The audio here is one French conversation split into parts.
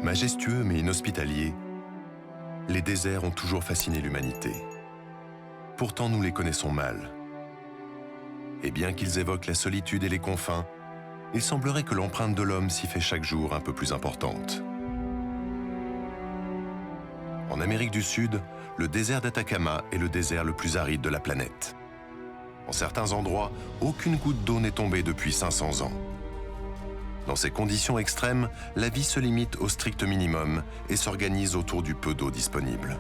Majestueux mais inhospitaliers, les déserts ont toujours fasciné l'humanité. Pourtant, nous les connaissons mal. Et bien qu'ils évoquent la solitude et les confins, il semblerait que l'empreinte de l'homme s'y fait chaque jour un peu plus importante. En Amérique du Sud, le désert d'Atacama est le désert le plus aride de la planète. En certains endroits, aucune goutte d'eau n'est tombée depuis 500 ans. Dans ces conditions extrêmes, la vie se limite au strict minimum et s'organise autour du peu d'eau disponible.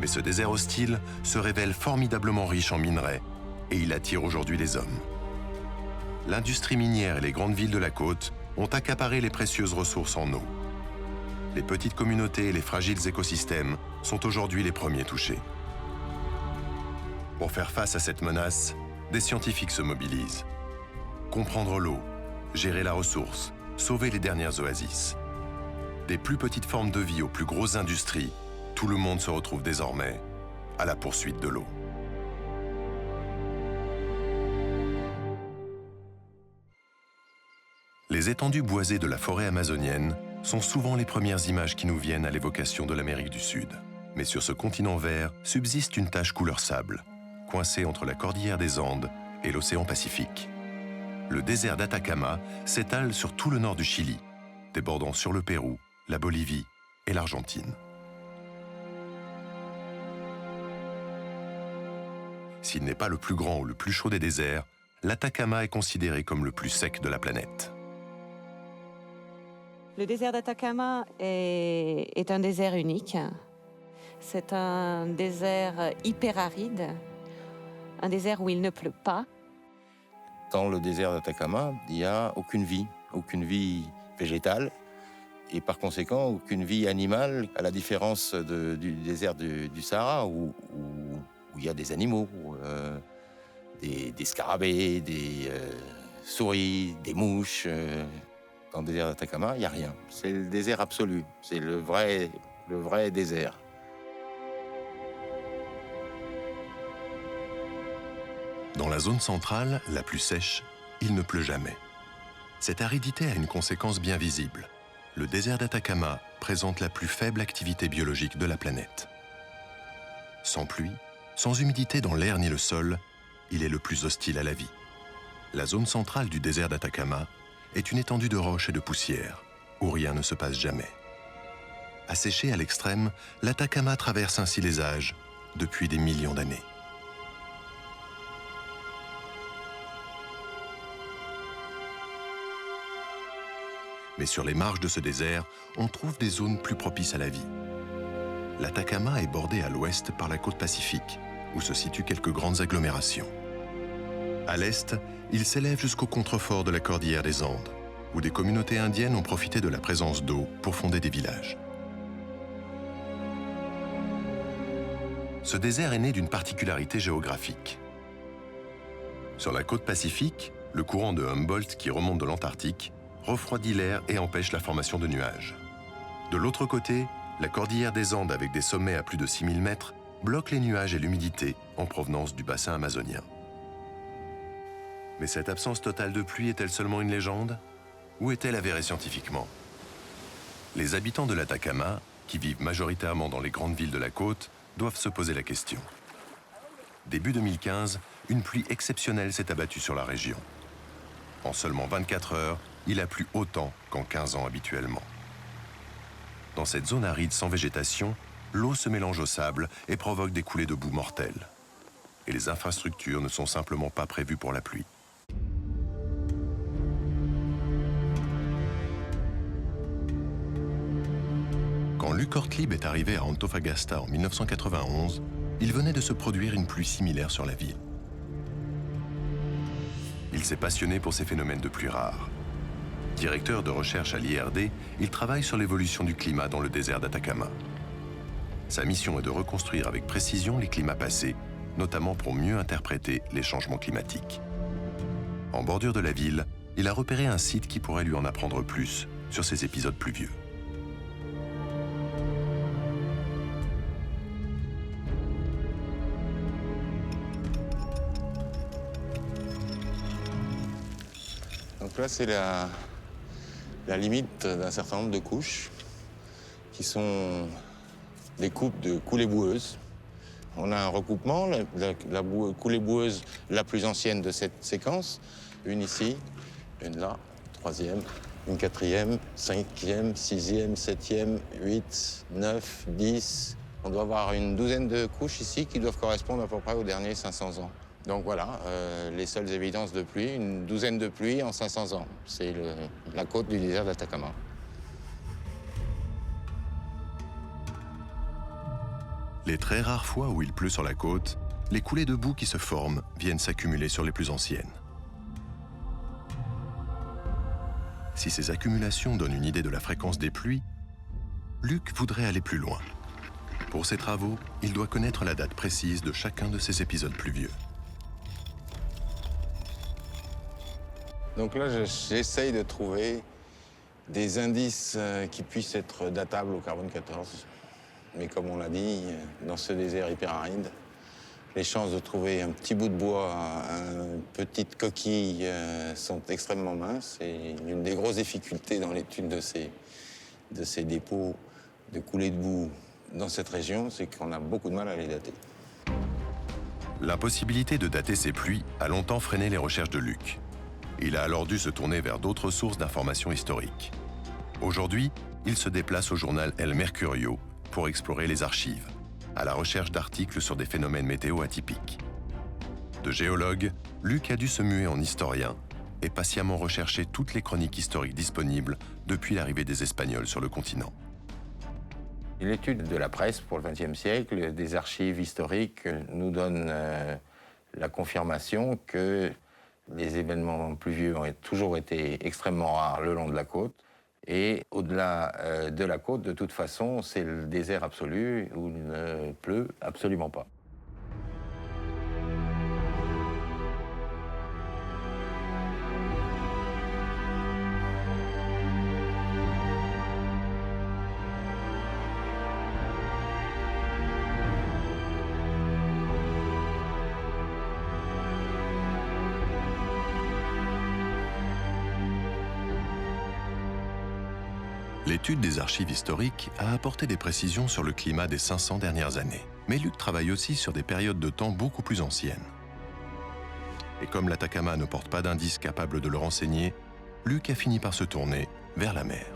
Mais ce désert hostile se révèle formidablement riche en minerais et il attire aujourd'hui les hommes. L'industrie minière et les grandes villes de la côte ont accaparé les précieuses ressources en eau. Les petites communautés et les fragiles écosystèmes sont aujourd'hui les premiers touchés. Pour faire face à cette menace, des scientifiques se mobilisent. Comprendre l'eau, gérer la ressource, sauver les dernières oasis. Des plus petites formes de vie aux plus grosses industries, tout le monde se retrouve désormais à la poursuite de l'eau. Les étendues boisées de la forêt amazonienne sont souvent les premières images qui nous viennent à l'évocation de l'Amérique du Sud. Mais sur ce continent vert subsiste une tache couleur sable, coincée entre la cordillère des Andes et l'océan Pacifique. Le désert d'Atacama s'étale sur tout le nord du Chili, débordant sur le Pérou, la Bolivie et l'Argentine. S'il n'est pas le plus grand ou le plus chaud des déserts, l'Atacama est considéré comme le plus sec de la planète. Le désert d'Atacama est un désert unique. C'est un désert hyper aride, un désert où il ne pleut pas. Dans le désert d'Atacama, il n'y a aucune vie végétale et par conséquent aucune vie animale, à la différence du désert du Sahara où il y a des animaux, des scarabées, des souris, des mouches. Dans le désert d'Atacama, il n'y a rien. C'est le désert absolu, c'est le vrai désert. Dans la zone centrale, la plus sèche, il ne pleut jamais. Cette aridité a une conséquence bien visible. Le désert d'Atacama présente la plus faible activité biologique de la planète. Sans pluie, sans humidité dans l'air ni le sol, il est le plus hostile à la vie. La zone centrale du désert d'Atacama est une étendue de roches et de poussière, où rien ne se passe jamais. Asséché à l'extrême, l'Atacama traverse ainsi les âges depuis des millions d'années. Mais sur les marges de ce désert, on trouve des zones plus propices à la vie. L'Atacama est bordé à l'ouest par la côte Pacifique, où se situent quelques grandes agglomérations. À l'est, il s'élève jusqu'au contrefort de la cordillère des Andes, où des communautés indiennes ont profité de la présence d'eau pour fonder des villages. Ce désert est né d'une particularité géographique. Sur la côte Pacifique, le courant de Humboldt qui remonte de l'Antarctique refroidit l'air et empêche la formation de nuages. De l'autre côté, la cordillère des Andes avec des sommets à plus de 6000 mètres bloque les nuages et l'humidité en provenance du bassin amazonien. Mais cette absence totale de pluie est-elle seulement une légende? Ou est-elle avérée scientifiquement? Les habitants de l'Atacama, qui vivent majoritairement dans les grandes villes de la côte, doivent se poser la question. Début 2015, une pluie exceptionnelle s'est abattue sur la région. En seulement 24 heures, il a plu autant qu'en 15 ans habituellement. Dans cette zone aride sans végétation, l'eau se mélange au sable et provoque des coulées de boue mortelles. Et les infrastructures ne sont simplement pas prévues pour la pluie. Quand Luc Ortlieb est arrivé à Antofagasta en 1991, il venait de se produire une pluie similaire sur la ville. Il s'est passionné pour ces phénomènes de pluie rares. Directeur de recherche à l'IRD, il travaille sur l'évolution du climat dans le désert d'Atacama. Sa mission est de reconstruire avec précision les climats passés, notamment pour mieux interpréter les changements climatiques. En bordure de la ville, il a repéré un site qui pourrait lui en apprendre plus sur ces épisodes pluvieux. Donc là, c'est la la limite d'un certain nombre de couches qui sont des coupes de coulées boueuses. On a un recoupement, la coulée boueuse la plus ancienne de cette séquence, une ici, une là, troisième, une quatrième, cinquième, sixième, septième, 8, 9, 10. On doit avoir une douzaine de couches ici qui doivent correspondre à peu près aux derniers 500 ans. Donc voilà, les seules évidences de pluie, une douzaine de pluies en 500 ans. C'est la côte du désert d'Atacama. Les très rares fois où il pleut sur la côte, les coulées de boue qui se forment viennent s'accumuler sur les plus anciennes. Si ces accumulations donnent une idée de la fréquence des pluies, Luc voudrait aller plus loin. Pour ses travaux, il doit connaître la date précise de chacun de ces épisodes pluvieux. Donc là, j'essaye de trouver des indices qui puissent être datables au carbone 14. Mais comme on l'a dit, dans ce désert hyperaride, les chances de trouver un petit bout de bois, une petite coquille sont extrêmement minces. Et une des grosses difficultés dans l'étude de ces dépôts de coulées de boue dans cette région, c'est qu'on a beaucoup de mal à les dater. L'impossibilité de dater ces pluies a longtemps freiné les recherches de Luc. Il a alors dû se tourner vers d'autres sources d'informations historiques. Aujourd'hui, il se déplace au journal El Mercurio pour explorer les archives, à la recherche d'articles sur des phénomènes météo atypiques. De géologue, Luc a dû se muer en historien et patiemment rechercher toutes les chroniques historiques disponibles depuis l'arrivée des Espagnols sur le continent. L'étude de la presse pour le XXe siècle, des archives historiques, nous donne la confirmation que les événements pluvieux ont toujours été extrêmement rares le long de la côte. Et au-delà de la côte, de toute façon, c'est le désert absolu où il ne pleut absolument pas. L'étude des archives historiques a apporté des précisions sur le climat des 500 dernières années. Mais Luc travaille aussi sur des périodes de temps beaucoup plus anciennes. Et comme l'Atacama ne porte pas d'indices capables de le renseigner, Luc a fini par se tourner vers la mer.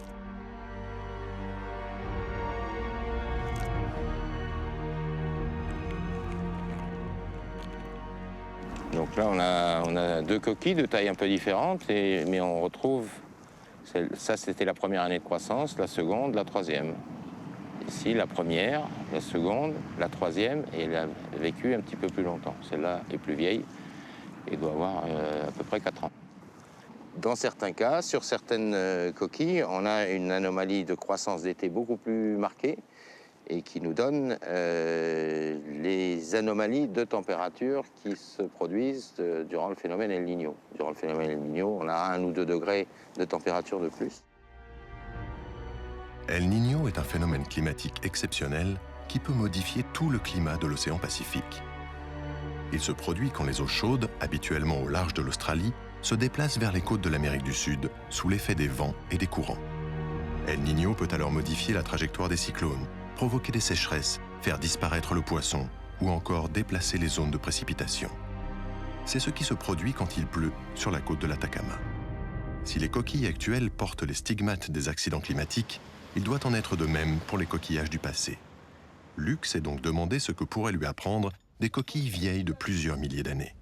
Donc là, on a deux coquilles de taille un peu différentes, mais on retrouve... Ça, c'était la première année de croissance, la seconde, la troisième. Ici, la première, la seconde, la troisième, et elle a vécu un petit peu plus longtemps. Celle-là est plus vieille et doit avoir à peu près 4 ans. Dans certains cas, sur certaines coquilles, on a une anomalie de croissance d'été beaucoup plus marquée et qui nous donne les anomalies de température qui se produisent durant le phénomène El Niño. Durant le phénomène El Niño, on a 1 ou 2 degrés de température de plus. El Niño est un phénomène climatique exceptionnel qui peut modifier tout le climat de l'océan Pacifique. Il se produit quand les eaux chaudes, habituellement au large de l'Australie, se déplacent vers les côtes de l'Amérique du Sud sous l'effet des vents et des courants. El Niño peut alors modifier la trajectoire des cyclones, provoquer des sécheresses, faire disparaître le poisson ou encore déplacer les zones de précipitation. C'est ce qui se produit quand il pleut sur la côte de l'Atacama. Si les coquilles actuelles portent les stigmates des accidents climatiques, il doit en être de même pour les coquillages du passé. Luc s'est donc demandé ce que pourraient lui apprendre des coquilles vieilles de plusieurs milliers d'années.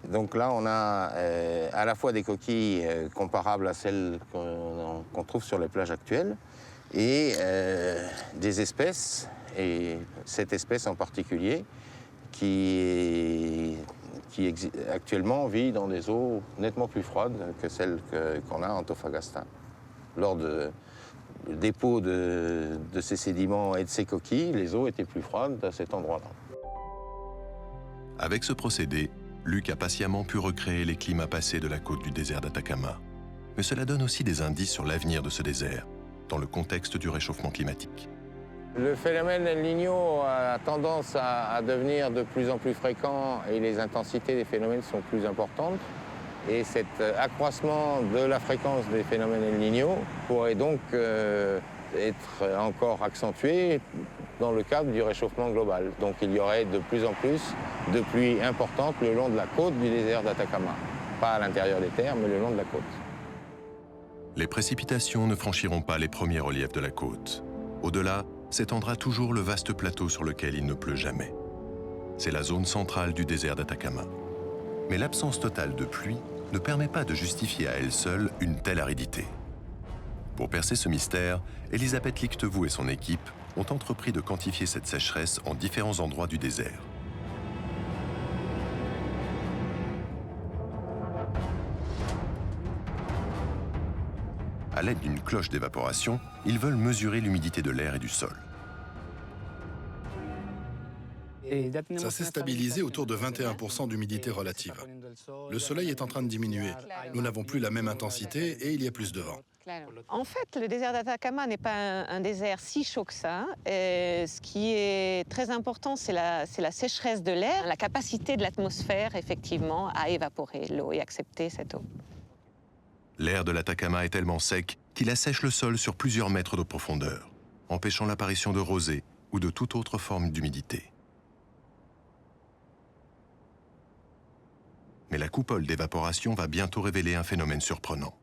Donc là, on a à la fois des coquilles comparables à celles qu'on trouve sur les plages actuelles et des espèces, et cette espèce en particulier, qui actuellement vit dans des eaux nettement plus froides que celles qu'on a à Antofagasta. Lors du dépôt de ces sédiments et de ces coquilles, les eaux étaient plus froides à cet endroit-là. Avec ce procédé, Luc a patiemment pu recréer les climats passés de la côte du désert d'Atacama. Mais cela donne aussi des indices sur l'avenir de ce désert, dans le contexte du réchauffement climatique. Le phénomène El Niño a tendance à devenir de plus en plus fréquent et les intensités des phénomènes sont plus importantes. Et cet accroissement de la fréquence des phénomènes El Niño pourrait donc être encore accentué dans le cadre du réchauffement global. Donc il y aurait de plus en plus de pluies importantes le long de la côte du désert d'Atacama. Pas à l'intérieur des terres, mais le long de la côte. Les précipitations ne franchiront pas les premiers reliefs de la côte. Au-delà, s'étendra toujours le vaste plateau sur lequel il ne pleut jamais. C'est la zone centrale du désert d'Atacama. Mais l'absence totale de pluie ne permet pas de justifier à elle seule une telle aridité. Pour percer ce mystère, Elisabeth Lichtevou et son équipe ont entrepris de quantifier cette sécheresse en différents endroits du désert. À l'aide d'une cloche d'évaporation, ils veulent mesurer l'humidité de l'air et du sol. Ça s'est stabilisé autour de 21% d'humidité relative. Le soleil est en train de diminuer. Nous n'avons plus la même intensité et il y a plus de vent. En fait, le désert d'Atacama n'est pas un désert si chaud que ça. Ce qui est très important, c'est la sécheresse de l'air, la capacité de l'atmosphère, effectivement, à évaporer l'eau et accepter cette eau. L'air de l'Atacama est tellement sec qu'il assèche le sol sur plusieurs mètres de profondeur, empêchant l'apparition de rosée ou de toute autre forme d'humidité. Mais la coupole d'évaporation va bientôt révéler un phénomène surprenant.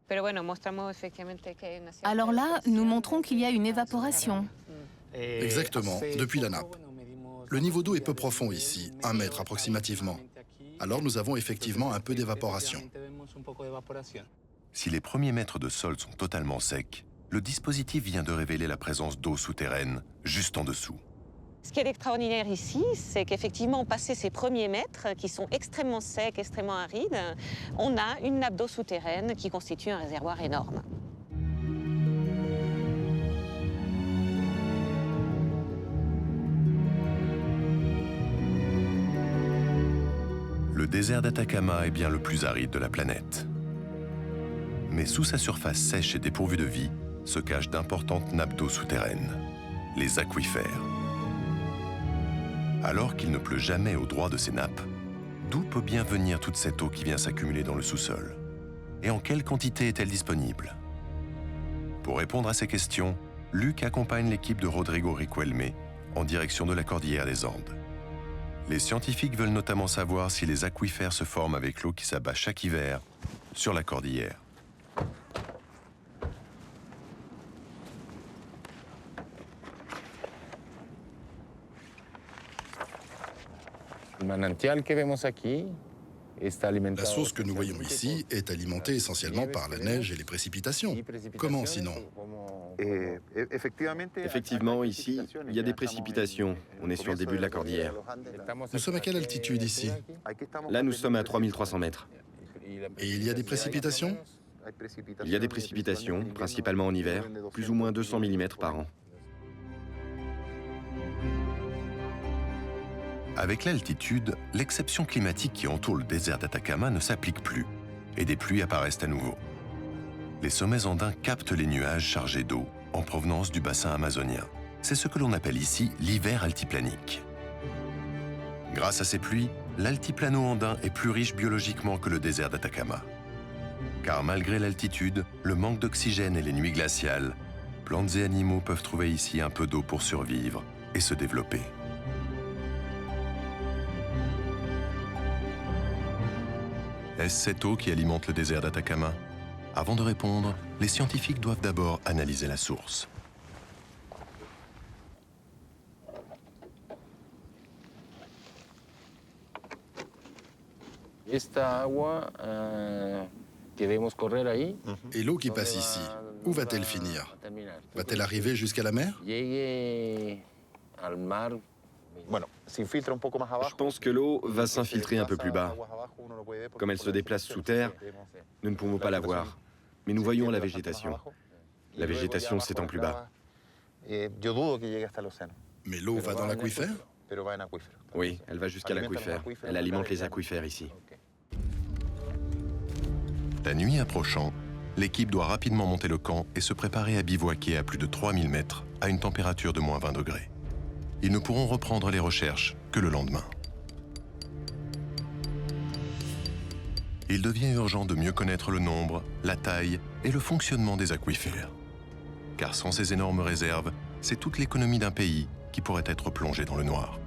Alors là, nous montrons qu'il y a une évaporation. Exactement, depuis la nappe. Le niveau d'eau est peu profond ici, 1 mètre approximativement. Alors nous avons effectivement un peu d'évaporation. Si les premiers mètres de sol sont totalement secs, le dispositif vient de révéler la présence d'eau souterraine juste en dessous. Ce qui est extraordinaire ici, c'est qu'effectivement, passé ces premiers mètres, qui sont extrêmement secs, extrêmement arides, on a une nappe d'eau souterraine qui constitue un réservoir énorme. Le désert d'Atacama est bien le plus aride de la planète. Mais sous sa surface sèche et dépourvue de vie se cachent d'importantes nappes d'eau souterraines, les aquifères. Alors qu'il ne pleut jamais au droit de ces nappes, d'où peut bien venir toute cette eau qui vient s'accumuler dans le sous-sol? Et en quelle quantité est-elle disponible? Pour répondre à ces questions, Luc accompagne l'équipe de Rodrigo Riquelme en direction de la cordillère des Andes. Les scientifiques veulent notamment savoir si les aquifères se forment avec l'eau qui s'abat chaque hiver sur la cordillère. La source que nous voyons ici est alimentée essentiellement par la neige et les précipitations. Comment sinon? Effectivement, ici, il y a des précipitations. On est sur le début de la cordillère. Nous sommes à quelle altitude ici? Là, nous sommes à 3300 mètres. Et il y a des précipitations? Il y a des précipitations, principalement en hiver, plus ou moins 200 mm par an. Avec l'altitude, l'exception climatique qui entoure le désert d'Atacama ne s'applique plus et des pluies apparaissent à nouveau. Les sommets andins captent les nuages chargés d'eau en provenance du bassin amazonien. C'est ce que l'on appelle ici l'hiver altiplanique. Grâce à ces pluies, l'altiplano andin est plus riche biologiquement que le désert d'Atacama. Car malgré l'altitude, le manque d'oxygène et les nuits glaciales, plantes et animaux peuvent trouver ici un peu d'eau pour survivre et se développer. Est-ce cette eau qui alimente le désert d'Atacama? Avant de répondre, les scientifiques doivent d'abord analyser la source. Et l'eau qui passe ici, où va-t-elle finir? Va-t-elle arriver jusqu'à la mer? Je pense que l'eau va s'infiltrer un peu plus bas. Comme elle se déplace sous terre, nous ne pouvons pas la voir. Mais nous voyons la végétation. La végétation s'étend plus bas. Mais l'eau va dans l'aquifère? Oui, elle va jusqu'à l'aquifère. Elle alimente les aquifères ici. La nuit approchant, l'équipe doit rapidement monter le camp et se préparer à bivouaquer à plus de 3000 mètres, à une température de moins 20 degrés. Ils ne pourront reprendre les recherches que le lendemain. Il devient urgent de mieux connaître le nombre, la taille et le fonctionnement des aquifères. Car sans ces énormes réserves, c'est toute l'économie d'un pays qui pourrait être plongée dans le noir.